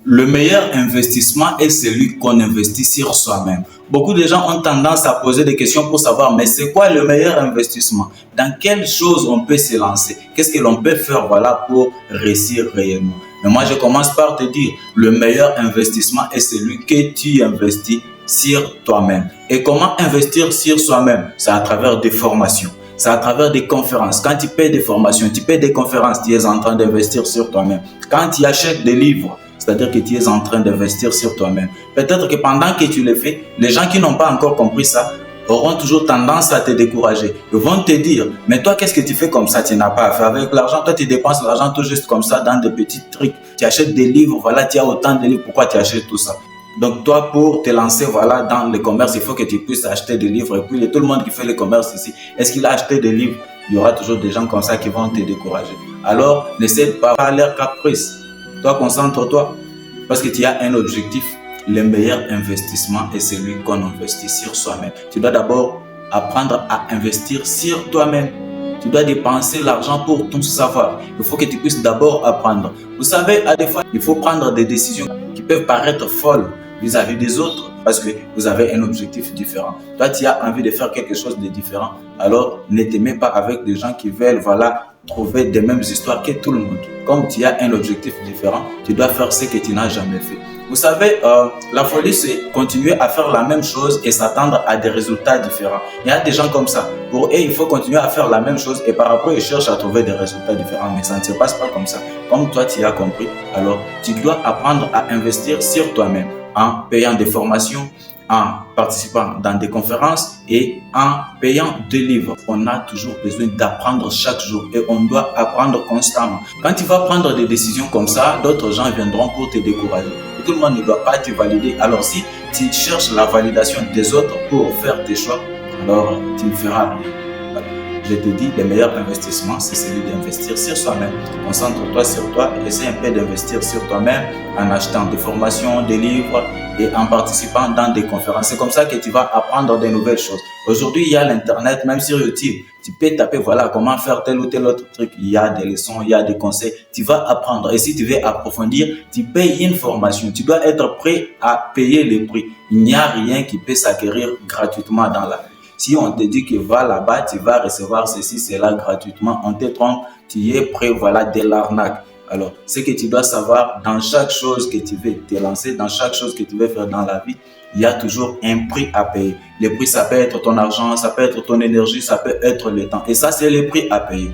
Le meilleur investissement est celui qu'on investit sur soi-même. Beaucoup de gens ont tendance à poser des questions pour savoir, mais c'est quoi le meilleur investissement? Dans quelle chose on peut se lancer? Qu'est-ce que l'on peut faire voilà, pour réussir réellement? Mais moi, je commence par te dire, le meilleur investissement est celui que tu investis sur toi-même. Et comment investir sur soi-même? C'est à travers des formations. C'est à travers des conférences. Quand tu payes des formations, tu payes des conférences, tu es en train d'investir sur toi-même. Quand tu achètes des livres, c'est-à-dire que tu es en train d'investir sur toi-même. Peut-être que pendant que tu le fais, les gens qui n'ont pas encore compris ça auront toujours tendance à te décourager. Ils vont te dire, mais toi, qu'est-ce que tu fais comme ça? Tu n'as pas à faire avec l'argent. Toi, tu dépenses l'argent tout juste comme ça dans des petits trucs. Tu achètes des livres, voilà, tu as autant de livres. Pourquoi tu achètes tout ça? Donc toi, pour te lancer voilà, dans le commerce, il faut que tu puisses acheter des livres. Et puis tout le monde qui fait le commerce ici, est-ce qu'il a acheté des livres? Il y aura toujours des gens comme ça qui vont te décourager. Alors, n'essaie pas par leur caprice. Toi, concentre-toi parce que tu as un objectif. Le meilleur investissement est celui qu'on investit sur soi-même. Tu dois d'abord apprendre à investir sur toi-même. Tu dois dépenser l'argent pour ton savoir. Il faut que tu puisses d'abord apprendre. Vous savez, à des fois, il faut prendre des décisions qui peuvent paraître folles vis-à-vis des autres parce que vous avez un objectif différent. Toi, tu as envie de faire quelque chose de différent. Alors, ne te mets pas avec des gens qui veulent, voilà, trouver des mêmes histoires que tout le monde. Comme tu as un objectif différent, tu dois faire ce que tu n'as jamais fait. Vous savez, la folie, c'est continuer à faire la même chose et s'attendre à des résultats différents. Il y a des gens comme ça. Pour eux, il faut continuer à faire la même chose et par rapport, ils cherchent à trouver des résultats différents. Mais ça ne se passe pas comme ça. Comme toi, tu as compris, alors tu dois apprendre à investir sur toi-même en payant des formations, en participant dans des conférences et en payant des livres. On a toujours besoin d'apprendre chaque jour et on doit apprendre constamment. Quand tu vas prendre des décisions comme ça, d'autres gens viendront pour te décourager. Tout le monde ne doit pas te valider. Alors si tu cherches la validation des autres pour faire tes choix, alors tu ne feras rien. Je te dis, le meilleur investissement, c'est celui d'investir sur soi-même. Concentre-toi sur toi, essaie un peu d'investir sur toi-même en achetant des formations, des livres et en participant dans des conférences. C'est comme ça que tu vas apprendre de nouvelles choses. Aujourd'hui, il y a l'Internet, même sur YouTube. Tu peux taper, voilà, comment faire tel ou tel autre truc. Il y a des leçons, il y a des conseils. Tu vas apprendre. Et si tu veux approfondir, tu payes une formation. Tu dois être prêt à payer les prix. Il n'y a rien qui peut s'acquérir gratuitement dans la vie. Si on te dit que va là-bas, tu vas recevoir ceci, cela gratuitement, on te trompe, tu es prêt, voilà, de l'arnaque. Alors, ce que tu dois savoir, dans chaque chose que tu veux te lancer, dans chaque chose que tu veux faire dans la vie, il y a toujours un prix à payer. Le prix, ça peut être ton argent, ça peut être ton énergie, ça peut être le temps. Et ça, c'est le prix à payer.